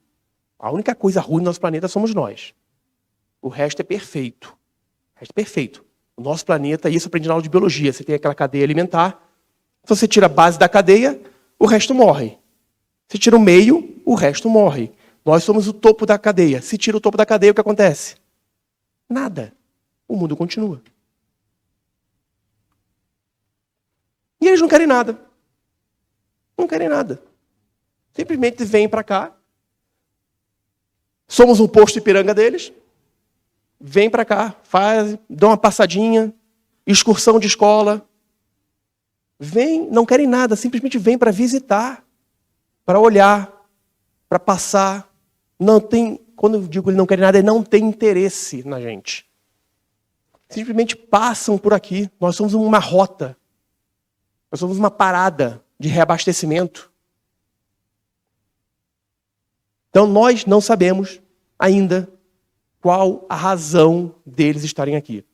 A única coisa ruim do nosso planeta somos nós. O resto é perfeito. O resto é perfeito. O nosso planeta, isso eu aprendi na aula de biologia, você tem aquela cadeia alimentar, se você tira a base da cadeia, o resto morre. Se tira o meio, o resto morre. Nós somos o topo da cadeia. Se tira o topo da cadeia, o que acontece? Nada. O mundo continua. E eles não querem nada. Não querem nada. Simplesmente vêm para cá. Somos um posto Ipiranga deles. Vêm para cá, dão uma passadinha, excursão de escola. Vêm, não querem nada, simplesmente vêm para visitar, para olhar, para passar. Não tem, quando eu digo que não querem nada, não tem interesse na gente. Simplesmente passam por aqui. Nós somos uma rota. Nós somos uma parada de reabastecimento. Então nós não sabemos ainda qual a razão deles estarem aqui.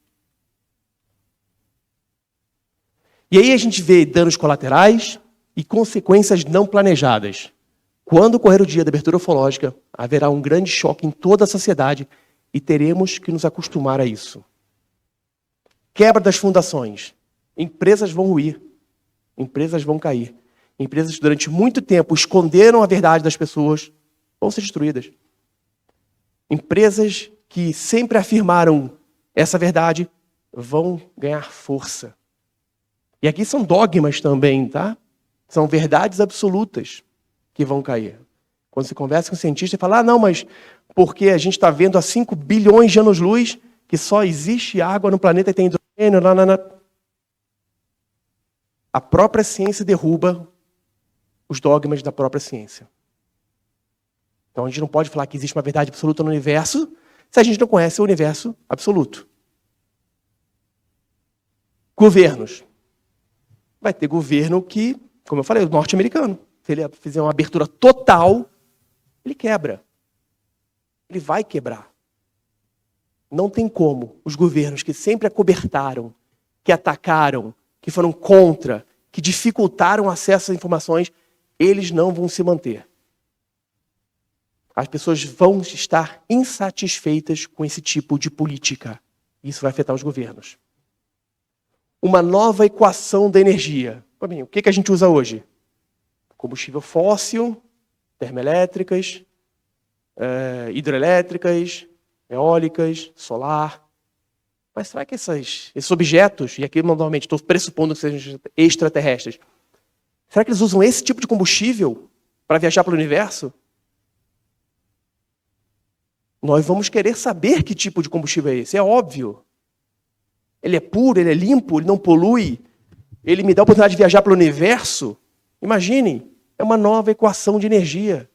E aí a gente vê danos colaterais e consequências não planejadas. Quando ocorrer o dia da abertura ufológica, haverá um grande choque em toda a sociedade e teremos que nos acostumar a isso. Quebra das fundações. Empresas vão ruir. Empresas vão cair. Empresas que durante muito tempo esconderam a verdade das pessoas vão ser destruídas. Empresas que sempre afirmaram essa verdade vão ganhar força. E aqui são dogmas também, tá? São verdades absolutas que vão cair. Quando você conversa com um cientista e fala, não, mas porque a gente está vendo há 5 bilhões de anos-luz que só existe água no planeta e tem hidrogênio, A própria ciência derruba os dogmas da própria ciência. Então a gente não pode falar que existe uma verdade absoluta no universo se a gente não conhece o universo absoluto. Governos. Vai ter governo que, como eu falei, o norte-americano. Se ele fizer uma abertura total, ele quebra. Ele vai quebrar. Não tem como os governos que sempre acobertaram, que atacaram, que foram contra, que dificultaram o acesso às informações, eles não vão se manter. As pessoas vão estar insatisfeitas com esse tipo de política. Isso vai afetar os governos. Uma nova equação da energia. O que a gente usa hoje? Combustível fóssil, termoelétricas, hidrelétricas, eólicas, solar. Mas será que esses objetos, e aqui normalmente estou pressupondo que sejam extraterrestres, será que eles usam esse tipo de combustível para viajar pelo universo? Nós vamos querer saber que tipo de combustível é esse, é óbvio. Ele é puro, ele é limpo, ele não polui, ele me dá a oportunidade de viajar pelo universo. Imaginem, é uma nova equação de energia.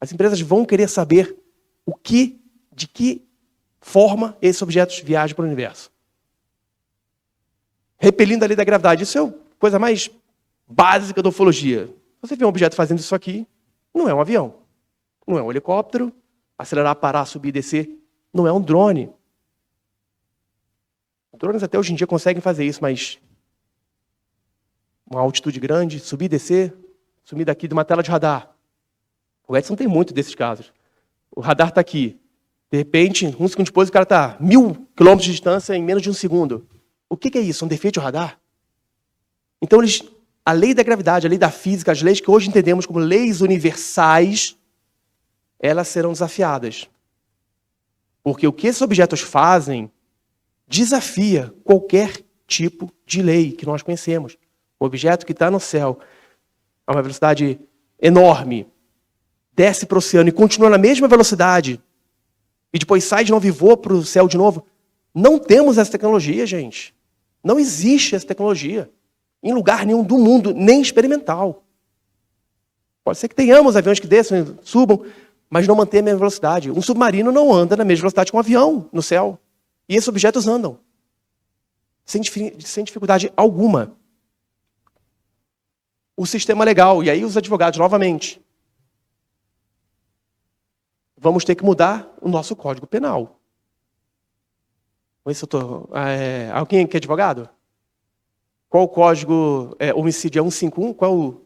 As empresas vão querer saber de que forma esses objetos viajam pelo universo. Repelindo a lei da gravidade, isso é a coisa mais básica da ufologia. Você vê um objeto fazendo isso aqui, não é um avião, não é um helicóptero, acelerar, parar, subir, descer, não é um drone. Drones até hoje em dia conseguem fazer isso, mas uma altitude grande, subir, descer, sumir daqui de uma tela de radar. O Edson tem muito desses casos. O radar está aqui. De repente, um segundo depois, o cara está 1.000 quilômetros de distância em menos de um segundo. O que é isso? Um defeito de radar? Então, a lei da gravidade, a lei da física, as leis que hoje entendemos como leis universais, elas serão desafiadas. Porque o que esses objetos fazem desafia qualquer tipo de lei que nós conhecemos. O objeto que está no céu a uma velocidade enorme, desce para o oceano e continua na mesma velocidade, e depois sai de novo e voa para o céu de novo. Não temos essa tecnologia, gente. Não existe essa tecnologia em lugar nenhum do mundo, nem experimental. Pode ser que tenhamos aviões que desçam, subam, mas não mantém a mesma velocidade. Um submarino não anda na mesma velocidade que um avião no céu. E esses objetos andam. Sem dificuldade alguma. O sistema legal, e aí os advogados, novamente, vamos ter que mudar o nosso Código Penal. Vamos ver se eu tô, alguém que é advogado? Qual o código? Homicídio é 151? Qual o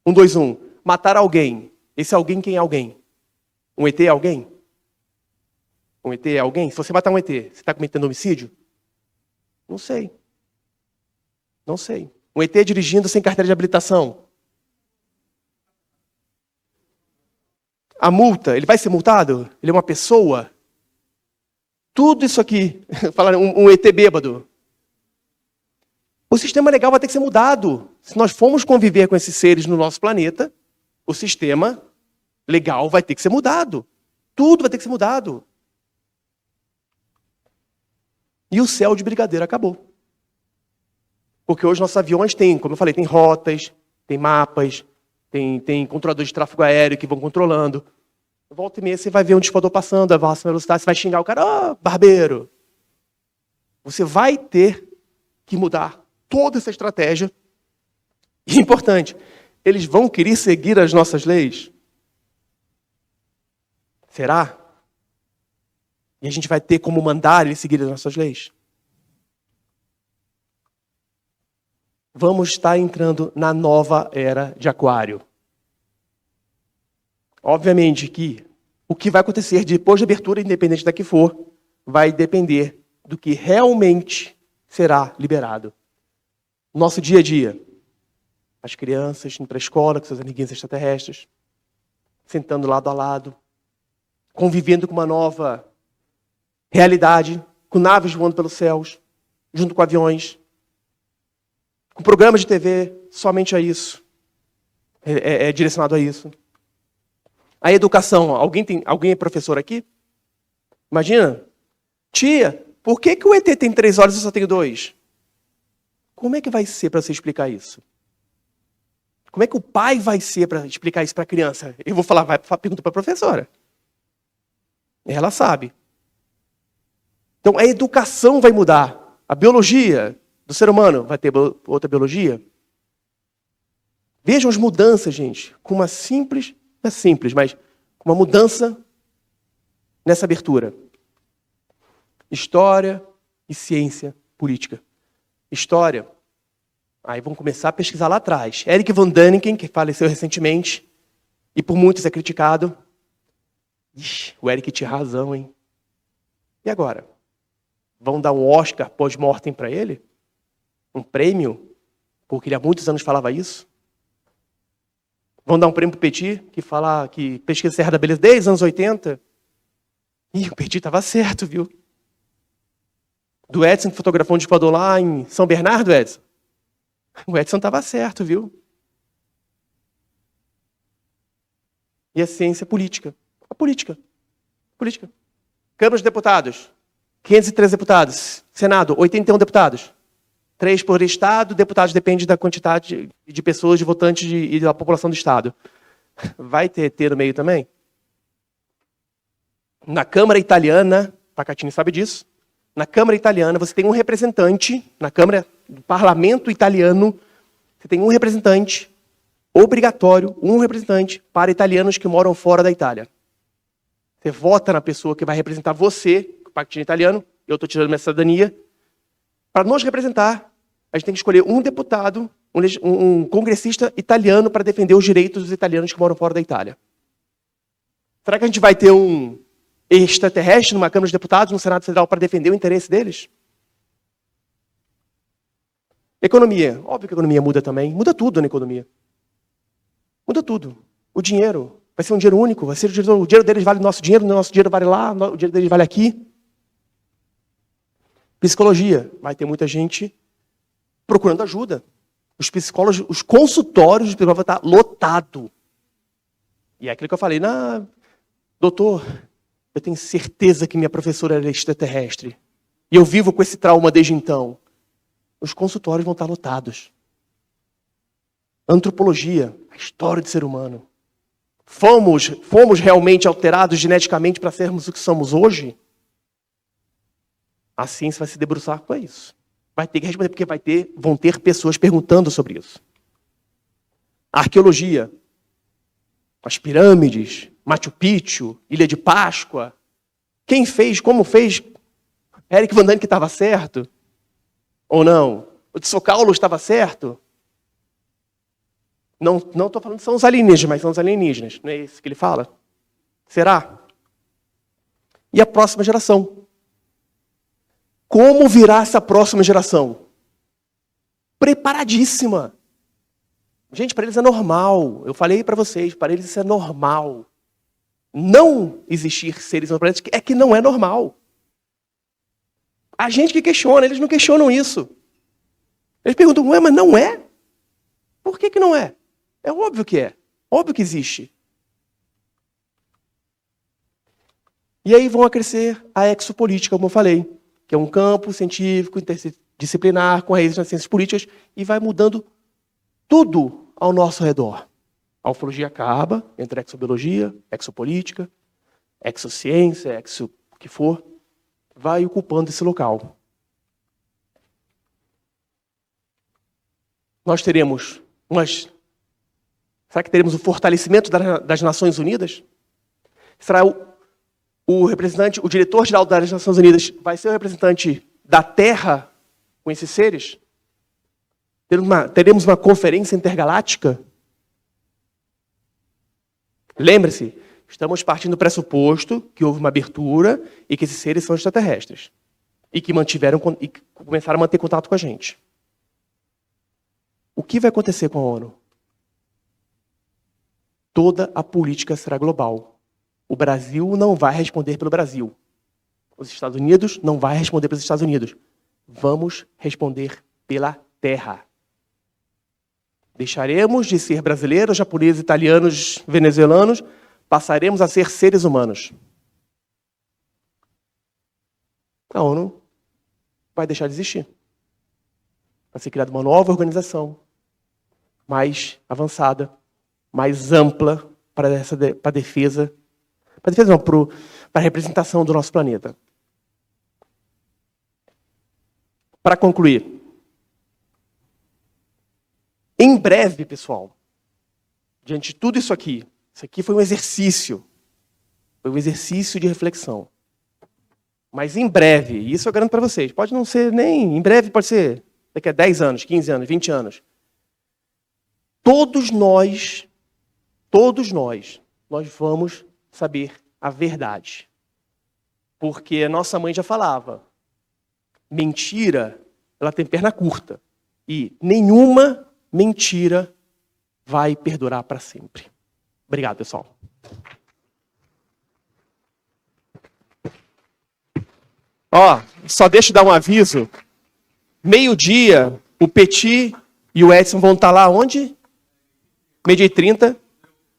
121? Matar alguém. Esse alguém, quem é alguém? Um ET é alguém? Um ET é alguém? Se você matar um ET, você está cometendo homicídio? Não sei. Não sei. Um ET dirigindo sem carteira de habilitação. A multa, ele vai ser multado? Ele é uma pessoa? Tudo isso aqui, falaram um ET bêbado. O sistema legal vai ter que ser mudado. Se nós formos conviver com esses seres no nosso planeta, o sistema legal vai ter que ser mudado. Tudo vai ter que ser mudado. E o céu de brigadeiro acabou. Porque hoje nossos aviões têm, como eu falei, tem rotas, tem mapas, tem controladores de tráfego aéreo que vão controlando. Volta e meia você vai ver um dispador passando, a máxima velocidade, você vai xingar o cara, barbeiro. Você vai ter que mudar toda essa estratégia. E é importante, eles vão querer seguir as nossas leis? Será? E a gente vai ter como mandar eles seguir as nossas leis? Vamos estar entrando na nova era de Aquário. Obviamente que o que vai acontecer depois da abertura, independente da que for, vai depender do que realmente será liberado. Nosso dia a dia. As crianças indo para a escola com seus amiguinhos extraterrestres, sentando lado a lado, convivendo com uma nova realidade, com naves voando pelos céus, junto com aviões, com programas de TV, somente a isso. É direcionado a isso. A educação, alguém é professor aqui? Imagina, tia, por que o ET tem 3 olhos e eu só tenho 2? Como é que vai ser para você explicar isso? Como é que o pai vai ser para explicar isso para a criança? Eu vou falar, pergunta para a professora. Ela sabe. Então a educação vai mudar. A biologia do ser humano vai ter outra biologia. Vejam as mudanças, gente, com uma simples, não é simples, mas com uma mudança nessa abertura. História e ciência política. História. Aí vamos começar a pesquisar lá atrás. Eric von Däniken, que faleceu recentemente, e por muitos é criticado. Ixi, o Eric tinha razão, hein? E agora? Vão dar um Oscar pós-mortem para ele? Um prêmio? Porque ele há muitos anos falava isso? Vão dar um prêmio para o Petit, que fala que pesquisa Serra da Beleza desde os anos 80? Ih, o Petit estava certo, viu? Do Edson, que fotografou um dispador lá em São Bernardo, Edson. O Edson estava certo, viu? E a ciência política. A política. Política. Câmara de Deputados. 513 deputados. Senado, 81 deputados. 3 por estado. Deputados depende da quantidade de pessoas, de votantes e da população do estado. Vai ter ET no meio também? Na Câmara Italiana, Pacatini sabe disso, na Câmara Italiana você tem um representante, na Câmara do Parlamento Italiano, você tem um representante obrigatório, um representante para italianos que moram fora da Itália. Você vota na pessoa que vai representar você, o Pacatini italiano, eu estou tirando minha cidadania, para nos representar, a gente tem que escolher um deputado, um congressista italiano para defender os direitos dos italianos que moram fora da Itália. Será que a gente vai ter um extraterrestre numa Câmara de Deputados, no Senado Federal, para defender o interesse deles? Economia. Óbvio que a economia muda também. Muda tudo na economia. Muda tudo. O dinheiro vai ser um dinheiro único. Vai ser o dinheiro deles vale o nosso dinheiro vale lá, o dinheiro deles vale aqui. Psicologia, vai ter muita gente procurando ajuda. Os psicólogos, os consultórios de psicólogo vão estar lotados. E é aquilo que eu falei, doutor, eu tenho certeza que minha professora era extraterrestre. E eu vivo com esse trauma desde então. Os consultórios vão estar lotados. Antropologia, a história do ser humano. Fomos realmente alterados geneticamente para sermos o que somos hoje? A ciência vai se debruçar com isso. Vai ter que responder, porque vão ter pessoas perguntando sobre isso. Arqueologia. As pirâmides, Machu Picchu, Ilha de Páscoa. Quem fez, como fez? Eric Van Daniken que estava certo? Ou não? O de São Paulo estava certo? Não estou falando que são os alienígenas, mas são os alienígenas. Não é isso que ele fala? Será? E a próxima geração? Como virá essa próxima geração? Preparadíssima. Gente, para eles é normal. Eu falei para vocês, para eles isso é normal. Não existir seres no planeta é que não é normal. A gente que questiona, eles não questionam isso. Eles perguntam, mas não é? Por que não é? É óbvio que é. Óbvio que existe. E aí vão acrescer a exopolítica, como eu falei, que é um campo científico interdisciplinar com raízes nas ciências políticas e vai mudando tudo ao nosso redor. A ufologia acaba, entra exobiologia, exopolítica, exociência, o que for, vai ocupando esse local. Nós teremos será que teremos o fortalecimento das Nações Unidas? Será o representante, o diretor-geral das Nações Unidas vai ser o representante da Terra com esses seres? Teremos uma conferência intergaláctica? Lembre-se, estamos partindo do pressuposto que houve uma abertura e que esses seres são extraterrestres. E que começaram a manter contato com a gente. O que vai acontecer com a ONU? Toda a política será global. O Brasil não vai responder pelo Brasil. Os Estados Unidos não vai responder pelos Estados Unidos. Vamos responder pela Terra. Deixaremos de ser brasileiros, japoneses, italianos, venezuelanos, passaremos a ser seres humanos. A ONU vai deixar de existir. Vai ser criada uma nova organização, mais avançada, mais ampla para a defesa. Para a defesa não, para a representação do nosso planeta. Para concluir, em breve, pessoal, diante de tudo isso aqui foi um exercício. Foi um exercício de reflexão. Mas em breve, e isso eu garanto para vocês, pode não ser nem... Em breve pode ser daqui a 10 anos, 15 anos, 20 anos. Todos nós vamos saber a verdade. Porque a nossa mãe já falava, mentira, ela tem perna curta. E nenhuma mentira vai perdurar para sempre. Obrigado, pessoal. Só deixa eu dar um aviso. Meio-dia, o Petit e o Edson vão estar lá onde? 12h30,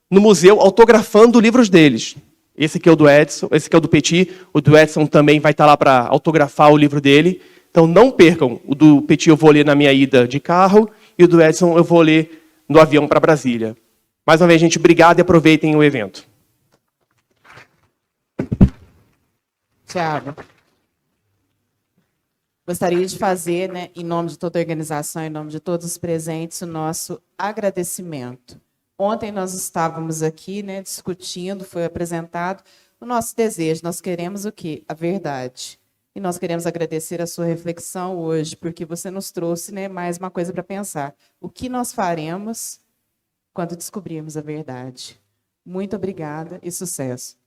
no museu, autografando livros deles. Esse aqui é o do Edson, esse aqui é o do Petit. O do Edson também vai estar lá para autografar o livro dele. Então não percam. O do Petit eu vou ler na minha ida de carro e o do Edson eu vou ler no avião para Brasília. Mais uma vez, gente, obrigado e aproveitem o evento. Tiago, gostaria de fazer, em nome de toda a organização, em nome de todos os presentes, o nosso agradecimento. Ontem nós estávamos aqui, discutindo, foi apresentado o nosso desejo. Nós queremos o quê? A verdade. E nós queremos agradecer a sua reflexão hoje, porque você nos trouxe mais uma coisa para pensar. O que nós faremos quando descobrirmos a verdade? Muito obrigada e sucesso.